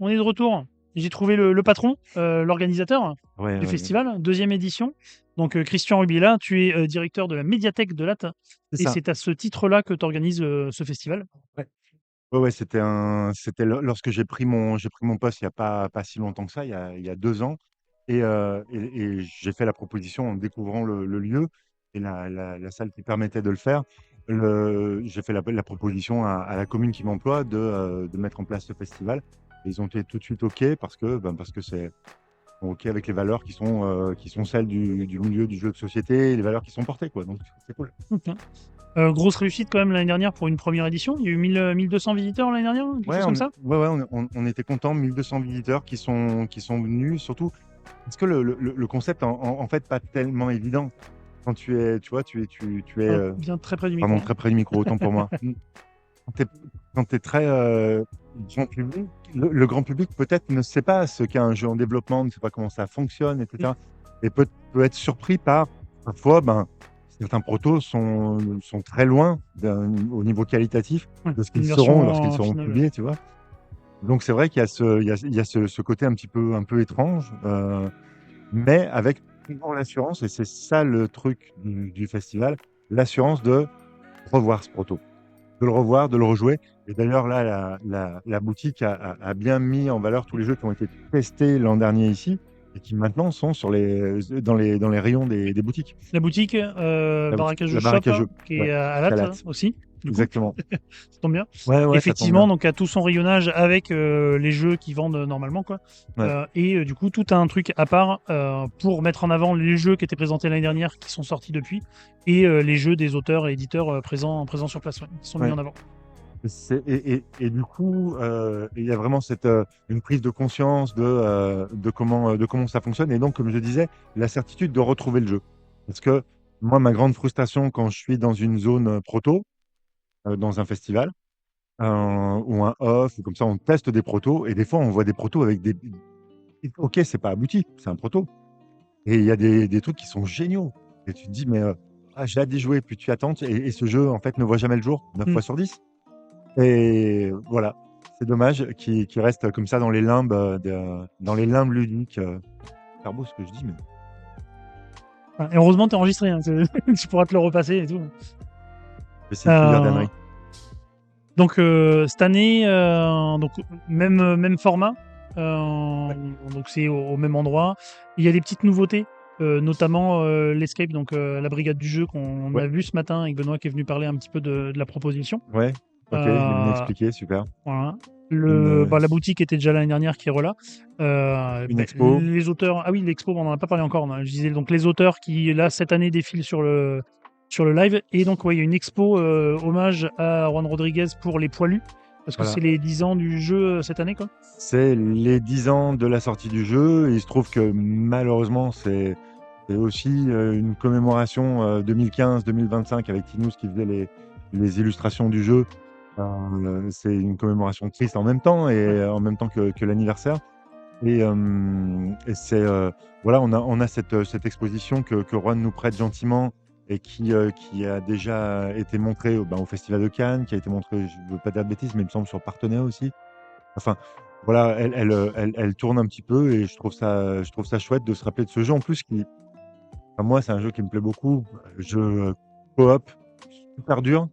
on est de retour. J'ai trouvé le patron, l'organisateur Ouais, du ouais, ouais. festival, deuxième édition. Donc, Christian Rubiela, tu es directeur de la médiathèque de Latte. C'est Et ça. c'est à ce titre-là que tu organises ce festival. Ouais. Ouais, ouais, c'était lorsque j'ai pris mon poste il y a pas si longtemps que ça, il y a 2 ans et j'ai fait la proposition en découvrant le lieu et la salle qui permettait de le faire. J'ai fait la proposition à la commune qui m'emploie de mettre en place ce festival. Ils ont été tout de suite OK parce que c'est OK avec les valeurs qui sont celles du milieu du jeu de société et les valeurs qui sont portées, quoi, donc c'est cool. Ok. Grosse réussite quand même l'année dernière pour une première édition. Il y a eu 1200 visiteurs l'année dernière, quelque Ouais, chose comme ça. on était contents, 1200 visiteurs qui sont venus, surtout parce que le concept, en fait, pas tellement évident. Quand tu vois, tu es, Bien très près du micro, pardon, hein. très près du micro, autant pour moi. Quand tu es très grand public, le grand public peut-être ne sait pas ce qu'est un jeu en développement, ne sait pas comment ça fonctionne, Mm. etc. Et peut être surpris par, parfois, certains protos sont très loin au niveau qualitatif Ouais, de ce qu'ils une seront lorsqu'ils version seront finale. publiés, tu vois. Donc c'est vrai qu'il y a ce côté un peu étrange, mais avec toujours l'assurance, et c'est ça le truc du festival, l'assurance de revoir ce proto, de le revoir, de le rejouer. Et d'ailleurs, là, la boutique a bien mis en valeur tous les jeux qui ont été testés l'an dernier ici et qui maintenant sont dans les rayons des boutiques. La boutique, La boutique, Barracage la Shop, baraque à jeux, qui est ouais, à qui a Latte latte. aussi, du coup, Exactement. ça tombe bien. Ouais, ouais, ça tombe Effectivement, bien. donc à tout son rayonnage avec les jeux qui vendent normalement, quoi. Ouais. Du coup, tout a un truc à part pour mettre en avant les jeux qui étaient présentés l'année dernière, qui sont sortis depuis, et les jeux des auteurs et éditeurs présents sur place, ouais, qui sont mis Ouais. en avant. Et du coup, il y a vraiment une prise de conscience de comment ça fonctionne. Et donc, comme je disais, la certitude de retrouver le jeu. Parce que moi, ma grande frustration quand je suis dans une zone proto, dans un festival, ou un off, ou comme ça, on teste des protos. Et des fois, on voit des protos avec des. Ok, c'est pas abouti, c'est un proto. Et il y a des trucs qui sont géniaux. Et tu te dis, mais j'ai hâte d'y jouer. Puis tu attends. Et ce jeu, en fait, ne voit jamais le jour, 9 Mm. fois sur 10. Et voilà, c'est dommage qu'il reste comme ça dans les limbes ludiques. C'est pas beau ce que je dis, mais Ouais, et heureusement, t'es enregistré, hein, tu pourras te le repasser et tout. je vais essayer de plus dire Euh, d'âneries. donc cette année, donc même format, Ouais. donc c'est au même endroit. Il y a des petites nouveautés, notamment l'Escape, donc la brigade du jeu qu'on Ouais, a vu ce matin avec Benoît qui est venu parler un petit peu de la proposition. ouais, ok, il est venu Euh, expliquer, super. voilà. Une, La boutique était déjà l'année dernière qui est là. une expo, Les auteurs, ah oui, l'expo, on n'en a pas parlé encore. Je disais donc les auteurs qui là cette année défilent sur le live. Et donc ouais, il y a une expo hommage à Juan Rodriguez pour les poilus parce que voilà. c'est les 10 ans du jeu cette année, quoi. C'est les 10 ans de la sortie du jeu. Et il se trouve que malheureusement, c'est aussi une commémoration 2015-2025 avec Tinous qui faisait les illustrations du jeu. C'est une commémoration triste en même temps et Ouais. en même temps que l'anniversaire. Et c'est voilà, on a cette exposition que Juan nous prête gentiment et qui a déjà été montrée au Festival de Cannes, qui a été montrée, je ne veux pas dire de bêtises, mais il me semble sur Partenay aussi. Enfin, voilà, elle tourne un petit peu et je trouve ça chouette de se rappeler de ce jeu. En plus, enfin, moi, c'est un jeu qui me plaît beaucoup. Jeu coop, super dur.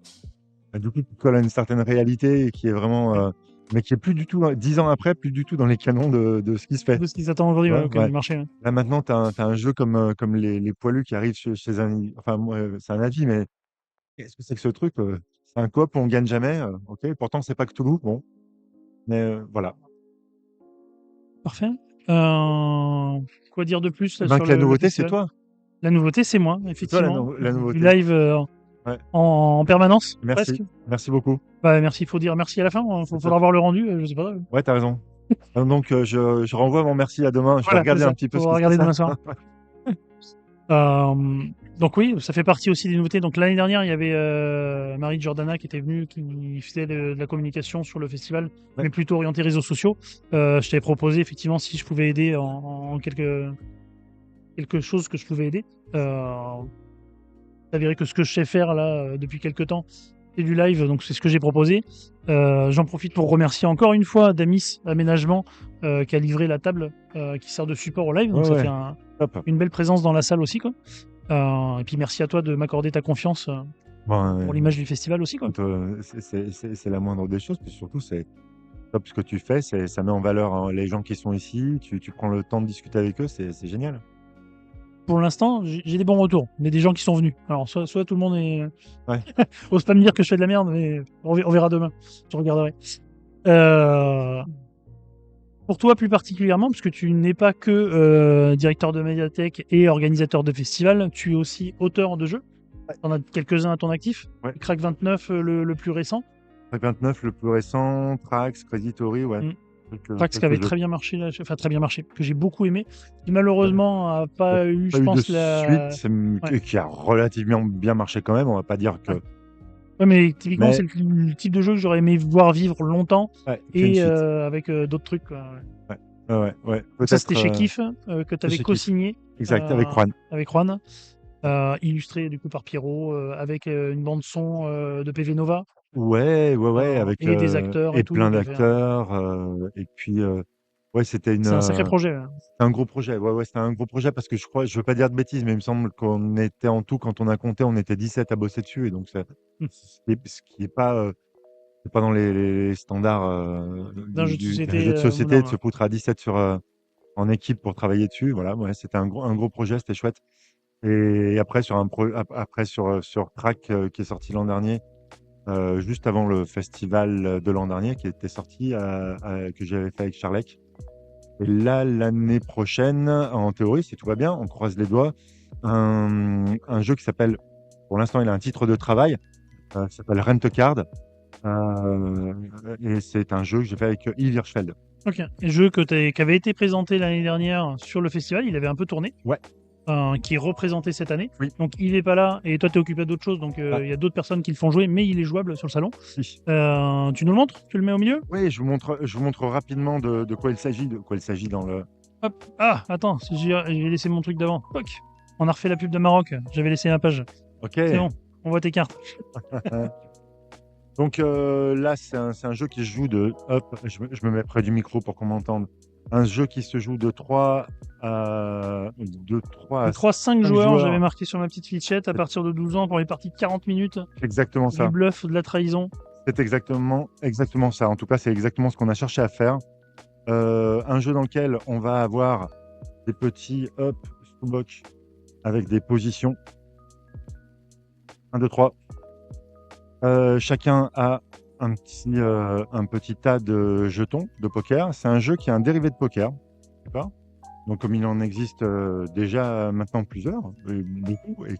Du coup, qui colle à une certaine réalité et qui est vraiment, mais qui est plus du tout, 10 ans après, plus du tout dans les canons de ce qui se fait. De ce qu'ils attendent aujourd'hui, Tu ouais, vois? ok, Ouais. du marché. Ouais. Là, maintenant, tu as un jeu comme les poilus qui arrivent chez un. Enfin, moi, c'est un avis, mais qu'est-ce que c'est que ce truc? C'est un coop où on gagne jamais. Ok, pourtant, c'est pas Cthulhu. Bon, mais voilà. Parfait. Quoi dire de plus Et là, ben, sur que la le nouveauté, c'est festival? Ça. La nouveauté, c'est moi, C'est toi effectivement. la Du nouveauté. live Ouais. en permanence, Merci. presque. Merci beaucoup. Bah, merci, il faut dire merci à la fin. C'est Faudra top. voir le rendu, je sais pas. Ouais, t'as raison. Donc, je renvoie mon merci à demain. Je vais Voilà, c'est regarder un ça. petit peu ce Faudra qui se regarder passe demain là. soir. Euh, donc oui, ça fait partie aussi des nouveautés. Donc l'année dernière, il y avait Marie Giordana qui était venue, qui faisait de la communication sur le festival, Ouais. mais plutôt orientée réseaux sociaux. Je t'avais proposé effectivement si je pouvais aider en quelque chose que je pouvais aider. C'est avéré que ce que je sais faire là depuis quelques temps, et du live, donc c'est ce que j'ai proposé. J'en profite pour remercier encore une fois Damis Aménagement qui a livré la table qui sert de support au live. Donc ça fait une belle présence dans la salle aussi, quoi. Et puis merci à toi de m'accorder ta confiance pour l'image du festival aussi, quoi. C'est la moindre des choses, puis surtout c'est top ce que tu fais, ça met en valeur les gens qui sont ici, tu prends le temps de discuter avec eux, c'est génial. Pour l'instant, j'ai des bons retours, mais des gens qui sont venus. Alors, soit tout le monde est. Ouais. Ose pas me dire que je fais de la merde, mais on verra demain. Je regarderai. Pour toi, plus particulièrement, parce que tu n'es pas que directeur de médiathèque et organisateur de festival, tu es aussi auteur de jeux. Tu en as quelques-uns à ton actif. Ouais. Crack 29, le plus récent. Crack 29, le plus récent, Trax, Crazy Story, ouais. Trax qui avait très bien marché, très bien marché, que j'ai beaucoup aimé, qui malheureusement n'a pas eu, je pense, la suite, qui a relativement bien marché quand même. On va pas dire que. Ouais, mais typiquement, c'est le type de jeu que j'aurais aimé voir vivre longtemps et avec d'autres trucs. Ouais. Ça, c'était chez Kif que tu avais co-signé. Exact, avec Juan. Avec Juan. Illustré du coup par Pierrot, avec une bande son de PV Nova. Ouais, avec et des acteurs et tout, plein d'acteurs. Et puis, c'était c'est un sacré projet. C'est un gros projet. Ouais, c'était un gros projet parce que je veux pas dire de bêtises, mais il me semble qu'on était en tout, quand on a compté, on était 17 à bosser dessus. Et donc, ce qui est pas, c'est pas dans les standards D'un jeu de société, de se foutre à 17 en équipe pour travailler dessus. Voilà, c'était un gros projet, c'était chouette. Et après, sur Track qui est sorti l'an dernier, juste avant le festival de l'an dernier, qui était sorti, que j'avais fait avec Charlec. Et là, l'année prochaine, en théorie, si tout va bien, on croise les doigts, un jeu qui s'appelle, pour l'instant, il a un titre de travail, qui s'appelle Rent a Card. Et c'est un jeu que j'ai fait avec Yves Hirschfeld. Ok. Un jeu qui avait été présenté l'année dernière sur le festival, il avait un peu tourné. Ouais. Qui est représenté cette année. Oui. Donc il n'est pas là et toi tu es occupé d'autres choses, donc il y a d'autres personnes qui le font jouer, mais il est jouable sur le salon. Oui. Tu nous le montres? Tu le mets au milieu? Oui, je vous montre rapidement de quoi il s'agit dans le... Hop. Ah, attends, j'ai laissé mon truc d'avant. Poc. On a refait la pub de Maroc, j'avais laissé ma page. Ok. C'est bon, on voit tes cartes. Donc là, c'est un jeu qui se joue de... Hop, je me mets près du micro pour qu'on m'entende. Un jeu qui se joue de 3 à 5 joueurs, j'avais marqué sur ma petite fichette, à partir de 12 ans pour les parties de 40 minutes. C'est exactement ça. Du bluff, de la trahison. C'est exactement ça. En tout cas, c'est exactement ce qu'on a cherché à faire. Un jeu dans lequel on va avoir des petits sous-box avec des positions. 1, 2, 3. Chacun a un petit tas de jetons de poker. C'est un jeu qui est un dérivé de poker. D'accord ? Donc, comme il en existe déjà maintenant plusieurs, beaucoup, et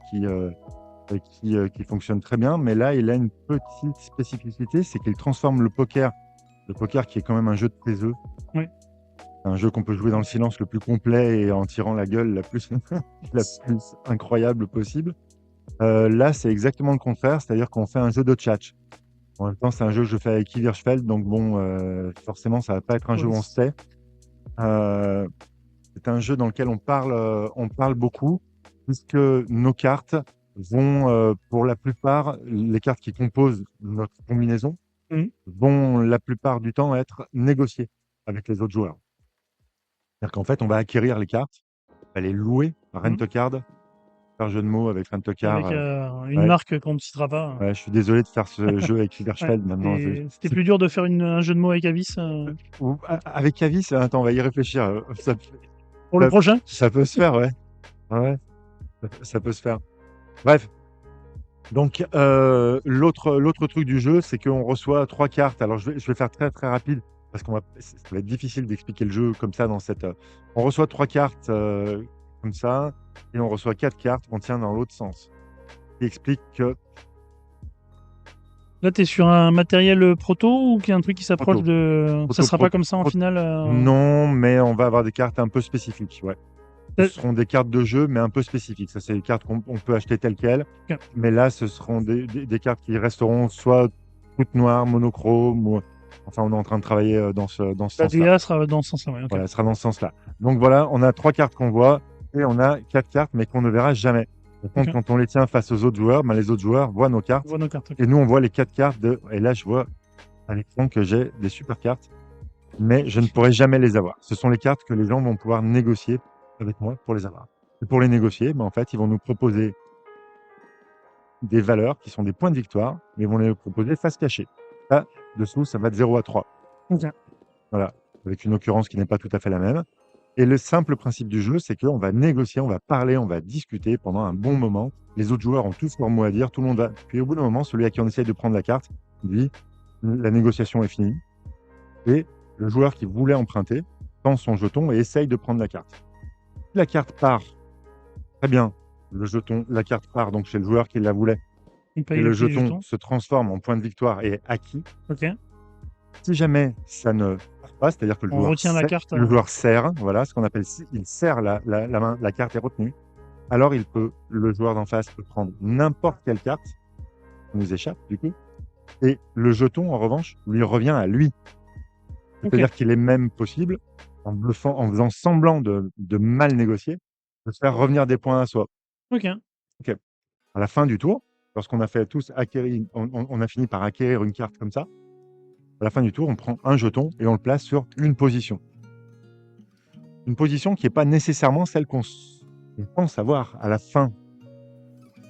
qui fonctionne très bien. Mais là, il a une petite spécificité, c'est qu'il transforme le poker qui est quand même un jeu de taiseux. Oui. Un jeu qu'on peut jouer dans le silence le plus complet et en tirant la gueule la plus incroyable possible. Là, c'est exactement le contraire, c'est-à-dire qu'on fait un jeu de tchatch. En même temps, c'est un jeu que je fais avec Yves Hirschfeld, donc bon, forcément, ça va pas être un jeu où on se tait. C'est un jeu dans lequel on parle beaucoup, puisque nos cartes vont, pour la plupart, les cartes qui composent notre combinaison, vont la plupart du temps être négociées avec les autres joueurs. C'est-à-dire qu'en fait, on va acquérir les cartes, on va les louer, Rent a Card, faire jeu de mots avec Rent a Card. Avec une marque qu'on ne citera pas. Ouais, je suis désolé de faire ce jeu avec Hirschfeld maintenant. C'était plus dur de faire un jeu de mots avec Avis Avec Avis, attends, on va y réfléchir. Pour le prochain? Ça peut se faire, ouais. Ça peut se faire. Bref. Donc, l'autre truc du jeu, c'est qu'on reçoit 3 cartes. Alors, je vais faire très, très rapide, parce ça va être difficile d'expliquer le jeu comme ça dans cette... On reçoit 3 cartes comme ça, et on reçoit 4 cartes qu'on tient dans l'autre sens. Qui explique que... Là, tu es sur un matériel proto ou qu'il y a un truc qui s'approche de... Ça sera pas comme ça en finale Non, mais on va avoir des cartes un peu spécifiques, ouais. Ce seront des cartes de jeu, mais un peu spécifiques. Ça, c'est des cartes qu'on peut acheter telles quelles. Okay. Mais là, ce seront des cartes qui resteront soit toutes noires, monochrome, ou... Enfin, on est en train de travailler dans ce sens-là. La DA sera dans ce sens-là, ouais. Okay. Voilà, elle sera dans ce sens-là. Donc voilà, on a 3 cartes qu'on voit, et on a 4 cartes, mais qu'on ne verra jamais. Par contre, quand on les tient face aux autres joueurs, les autres joueurs voient nos cartes. Et nous, on voit les 4 cartes et là, je vois à l'écran que j'ai des super cartes, mais je ne pourrai jamais les avoir. Ce sont les cartes que les gens vont pouvoir négocier avec moi pour les avoir. Et pour les négocier, en fait, ils vont nous proposer des valeurs qui sont des points de victoire, mais ils vont les proposer face cachée. Là, dessous, ça va de 0 à 3. Voilà, avec une occurrence qui n'est pas tout à fait la même. Et le simple principe du jeu, c'est qu'on va négocier, on va parler, on va discuter pendant un bon moment. Les autres joueurs ont tous leur mot à dire, tout le monde va. Puis au bout d'un moment, celui à qui on essaye de prendre la carte dit la négociation est finie. Et le joueur qui voulait emprunter tend son jeton et essaye de prendre la carte. Si la carte part, très bien, la carte part donc chez le joueur qui la voulait. Et le jeton se transforme en point de victoire et est acquis. Si jamais ça ne part pas, c'est-à-dire que le joueur serre, voilà, ce qu'on appelle, il serre la main, la carte est retenue, alors le joueur d'en face peut prendre n'importe quelle carte, qui nous échappe du coup, et le jeton, en revanche, lui revient à lui. C'est-à-dire qu'il est même possible, en bluffant, en faisant semblant de mal négocier, de faire revenir des points à soi. Ok. À la fin du tour, lorsqu'on a fait tous acquérir, on a fini par acquérir une carte comme ça, à la fin du tour, on prend un jeton et on le place sur une position. Une position qui n'est pas nécessairement celle qu'on pense avoir à la fin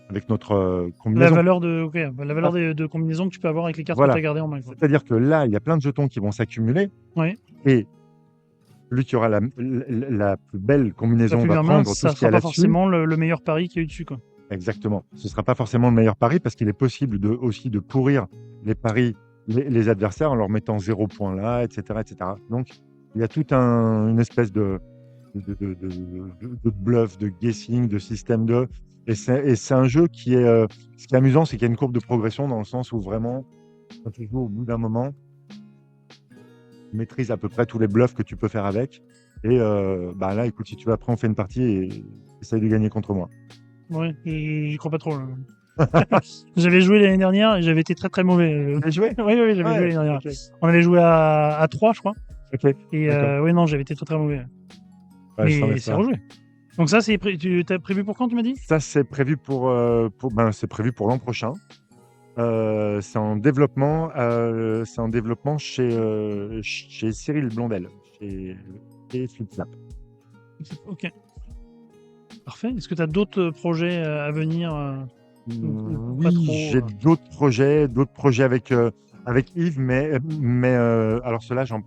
avec notre combinaison. La valeur de combinaison que tu peux avoir avec les cartes que tu as gardées en main. C'est-à-dire que là, il y a plein de jetons qui vont s'accumuler. Et celui qui aura la plus belle combinaison va prendre tout ce qu'il y a là-dessus. Ça ne sera pas forcément le meilleur pari qui est dessus. Exactement. Ce ne sera pas forcément le meilleur pari parce qu'il est possible aussi de pourrir les paris, les adversaires en leur mettant 0 point là, etc., etc. Donc, il y a toute une espèce de bluff, de guessing, de système de... Et c'est un jeu qui est... ce qui est amusant, c'est qu'il y a une courbe de progression dans le sens où vraiment, quand tu joues au bout d'un moment, tu maîtrises à peu près tous les bluffs que tu peux faire avec. Et là, écoute, si tu veux, après, on fait une partie et essaye de gagner contre moi. Ouais, j'y crois pas trop. J'avais joué l'année dernière et j'avais été très très mauvais. Tu as joué ? Oui, j'avais joué l'année dernière. Okay. On avait joué à 3, je crois. Et non, j'avais été très très mauvais. Mais c'est rejoué. Donc ça, tu as prévu pour quand, tu m'as dit ? Ça, c'est prévu pour l'an prochain. C'est en développement chez Cyril Blondel, chez Flipflap. Ok. Parfait. Est-ce que tu as d'autres projets à venir Oui, j'ai d'autres projets avec Yves, mais alors ceux-là, j'en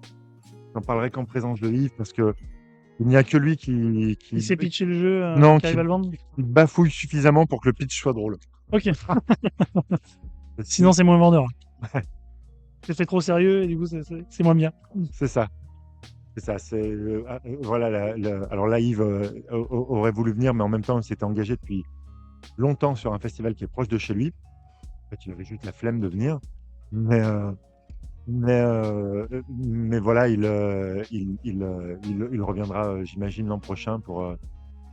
parlerai qu'en présence de Yves parce que il n'y a que lui qui sait pitcher le jeu, qui arrive à le vendre. Il bafouille suffisamment pour que le pitch soit drôle. Ok. Sinon, c'est moins vendeur. C'est fait trop sérieux et du coup, c'est moins bien. C'est ça. Voilà. Alors là, Yves aurait voulu venir, mais en même temps, il s'était engagé depuis longtemps sur un festival qui est proche de chez lui. En fait, il avait juste la flemme de venir. Mais voilà, il reviendra, j'imagine, l'an prochain pour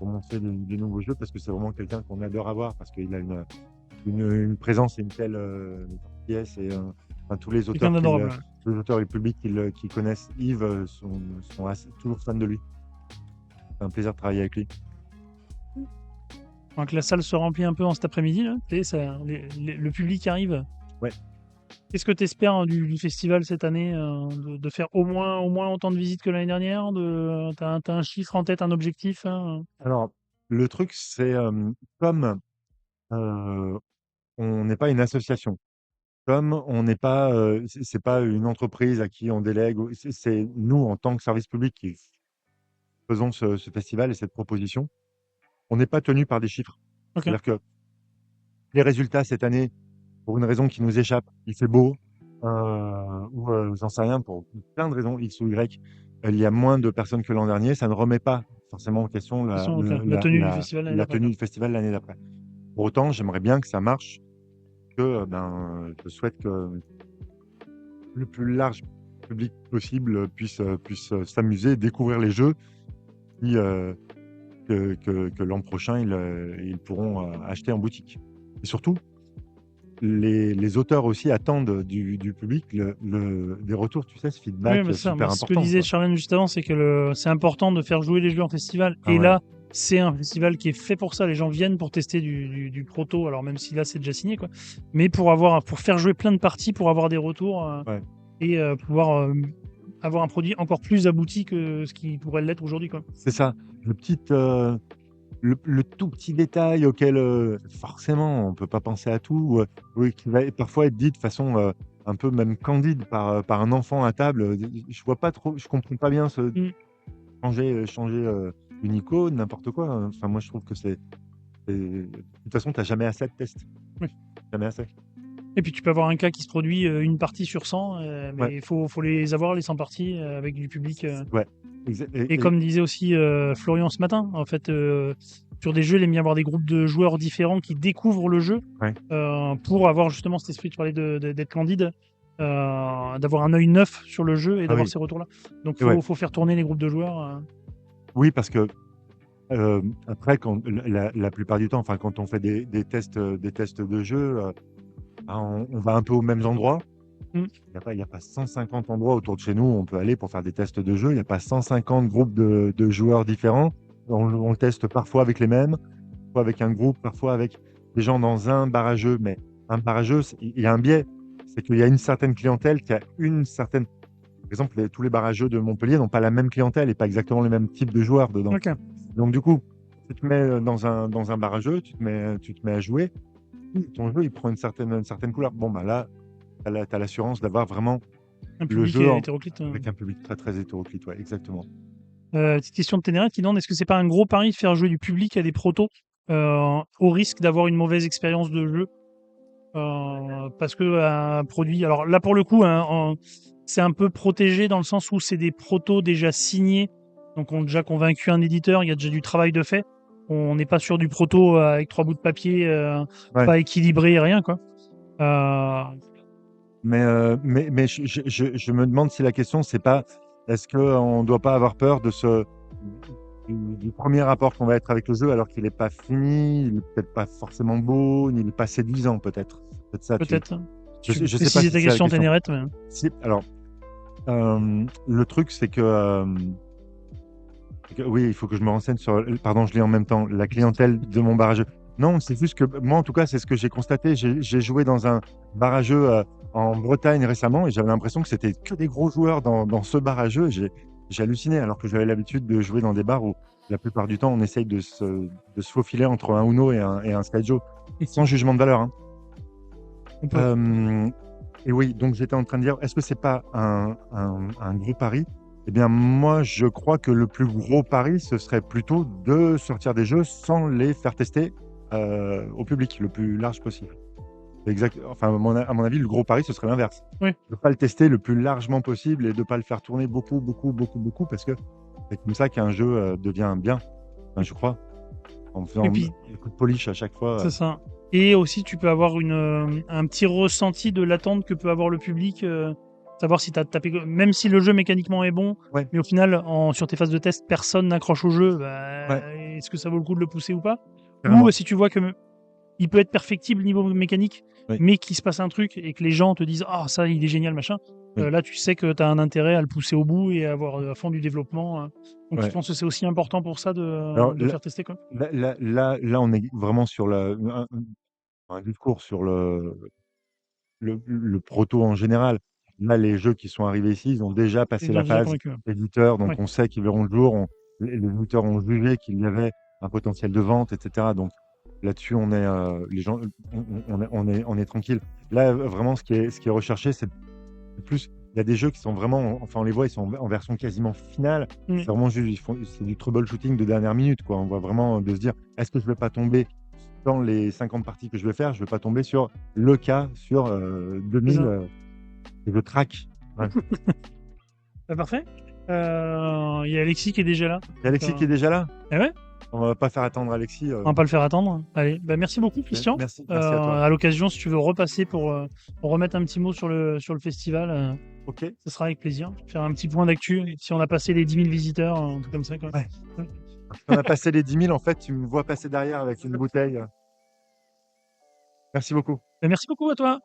montrer des nouveaux jeux parce que c'est vraiment quelqu'un qu'on adore avoir parce qu'il a une présence et une telle pièce et tous les auteurs et le public qui connaissent Yves sont toujours fans de lui. C'est un plaisir de travailler avec lui. Donc la salle se remplit un peu en cet après-midi. Là. Le public arrive. Ouais. Qu'est-ce que tu espères du festival cette année de faire au moins autant de visites que l'année dernière T'as un chiffre en tête, un objectif Alors, le truc, c'est comme on n'est pas une association, comme on n'est pas, c'est pas une entreprise à qui on délègue, c'est nous, en tant que service public, qui faisons ce festival et cette proposition, on n'est pas tenu par des chiffres. Okay. C'est-à-dire que les résultats cette année, pour une raison qui nous échappe, il fait beau, ou j'en sais rien, pour plein de raisons X ou Y, il y a moins de personnes que l'an dernier, ça ne remet pas forcément en question la tenue du festival l'année d'après. Pour autant, j'aimerais bien que ça marche, que je souhaite que le plus large public possible puisse s'amuser, découvrir les jeux, puis que l'an prochain, ils pourront acheter en boutique. Et surtout, les auteurs aussi attendent du public des retours, tu sais, ce feedback super important. Ce que disait Charlène juste avant, c'est que c'est important de faire jouer les jeux en festival. Là, c'est un festival qui est fait pour ça. Les gens viennent pour tester du proto, alors même si là c'est déjà signé, quoi. Mais pour faire jouer plein de parties, pour avoir des retours Ouais. et pouvoir avoir un produit encore plus abouti que ce qui pourrait l'être aujourd'hui, quoi. C'est ça. Le tout petit détail auquel forcément on peut pas penser à tout, oui, qui va parfois être dit de façon un peu même candide par un enfant à table. Je vois pas trop, je comprends pas bien ce Mm. changer une icône, n'importe quoi, hein. Enfin, moi, je trouve que de toute façon, tu as jamais assez de tests. Oui. Jamais assez. Et puis tu peux avoir un cas qui se produit une partie sur 100, Ouais, mais il faut les avoir, les 100 parties, avec du public. ouais. Et comme disait aussi Florian ce matin, en fait, sur des jeux, il aime bien avoir des groupes de joueurs différents qui découvrent le jeu Ouais. pour avoir justement cet esprit, tu parlais d'être candide, d'avoir un œil neuf sur le jeu et Ah d'avoir oui. ces retours-là. Donc Et ouais. faut faire tourner les groupes de joueurs. Oui, parce que après, la plupart du temps, enfin, quand on fait des tests de jeu, on va un peu aux mêmes endroits. Mm. Il y a pas 150 endroits autour de chez nous où on peut aller pour faire des tests de jeu. Il n'y a pas 150 groupes de joueurs différents. On le teste parfois avec les mêmes, parfois avec un groupe, parfois avec des gens dans un barrageux. Mais un barrageux, il y a un biais. C'est qu'il y a une certaine clientèle qui a une certaine. Par exemple, tous les barrageux de Montpellier n'ont pas la même clientèle et pas exactement les mêmes types de joueurs dedans. Ok. Donc, du coup, tu te mets dans un barrageux, tu te mets à jouer. Ton jeu, il prend une certaine couleur. Bon, bah là, tu as l'assurance d'avoir vraiment Un le public jeu hétéroclite. avec un public très, très hétéroclite. Ouais, exactement. Petite question de Ténéret qui demande est-ce que c'est pas un gros pari de faire jouer du public à des protos au risque d'avoir une mauvaise expérience de jeu parce que un produit. Alors là, pour le coup, hein, c'est un peu protégé dans le sens où c'est des protos déjà signés, donc on a déjà convaincu un éditeur, il y a déjà du travail de fait. On n'est pas sur du proto avec 3 bouts de papier, Ouais. pas équilibré, rien, quoi. Mais je me demande si la question, c'est pas est-ce qu'on ne doit pas avoir peur du premier rapport qu'on va être avec le jeu alors qu'il n'est pas fini, il n'est peut-être pas forcément beau, il n'est pas séduisant, peut-être. Peut-être ça. Peut-être. Je Tu peux sais pas préciser si ta c'est la question, question. Ténéret, mais... Alors, le truc, c'est que oui, il faut que je me renseigne sur. Pardon, je lis en même temps. La clientèle de mon barrageux. Non, c'est juste que moi, en tout cas, c'est ce que j'ai constaté. J'ai joué dans un barrageux en Bretagne récemment et j'avais l'impression que c'était que des gros joueurs dans ce barrageux. J'ai halluciné, alors que j'avais l'habitude de jouer dans des bars où la plupart du temps, on essaye de se faufiler entre un Uno et un Skyjo, sans jugement de valeur, hein. On peut. Et oui, donc j'étais en train de dire, est-ce que c'est pas un gros pari? Eh bien, moi, je crois que le plus gros pari, ce serait plutôt de sortir des jeux sans les faire tester au public le plus large possible. Exact. Enfin, à mon avis, le gros pari, ce serait l'inverse. Oui. De ne pas le tester le plus largement possible et de ne pas le faire tourner beaucoup, parce que c'est comme ça qu'un jeu devient bien, enfin, je crois, en faisant Et puis, des coups de polish à chaque fois. c'est ça. Et aussi, tu peux avoir un petit ressenti de l'attente que peut avoir le public. Savoir si tu as tapé. Même si le jeu mécaniquement est bon, Ouais, mais au final, sur tes phases de test, personne n'accroche au jeu. ouais, Est-ce que ça vaut le coup de le pousser ou pas? Ou carrément. si tu vois que il peut être perfectible niveau mécanique, Oui, mais qu'il se passe un truc et que les gens te disent ah, ça, il est génial, machin. oui, Là, tu sais que tu as un intérêt à le pousser au bout et à avoir à fond du développement. Donc, je ouais. pense que c'est aussi important pour ça Alors de faire tester, quoi. là, on est vraiment sur un discours sur le proto en général. Là, les jeux qui sont arrivés ici, ils ont déjà Et passé ils ont la déjà phase convaincu. éditeur, Ouais. donc on sait qu'ils verront le jour. Les éditeurs ont jugé qu'il y avait un potentiel de vente, etc. Donc là-dessus, les gens, on est tranquille. Là, vraiment, ce qui est recherché, c'est plus. Il y a des jeux qui sont vraiment, enfin, on les voit, ils sont en version quasiment finale. Mm. C'est vraiment juste, c'est du troubleshooting de dernière minute, quoi. On voit vraiment de se dire, est-ce que je vais pas tomber dans les 50 parties que je vais faire, je vais pas tomber sur le cas sur C'est 2000 ça. et je traque. Ouais. Parfait. Il y a Alexis qui est déjà là. Et Alexis qui est déjà là. Eh ouais, On va pas faire attendre Alexis. on va pas le faire attendre. Allez, merci beaucoup, Christian. Merci à toi. À l'occasion, si tu veux repasser pour remettre un petit mot sur le festival, Ok. ce sera avec plaisir. Faire un petit point d'actu. Si on a passé les 10 000 visiteurs, un truc comme ça, quoi. Ouais. On a passé les 10 000, en fait, tu me vois passer derrière avec une bouteille. Merci beaucoup. Merci beaucoup à toi.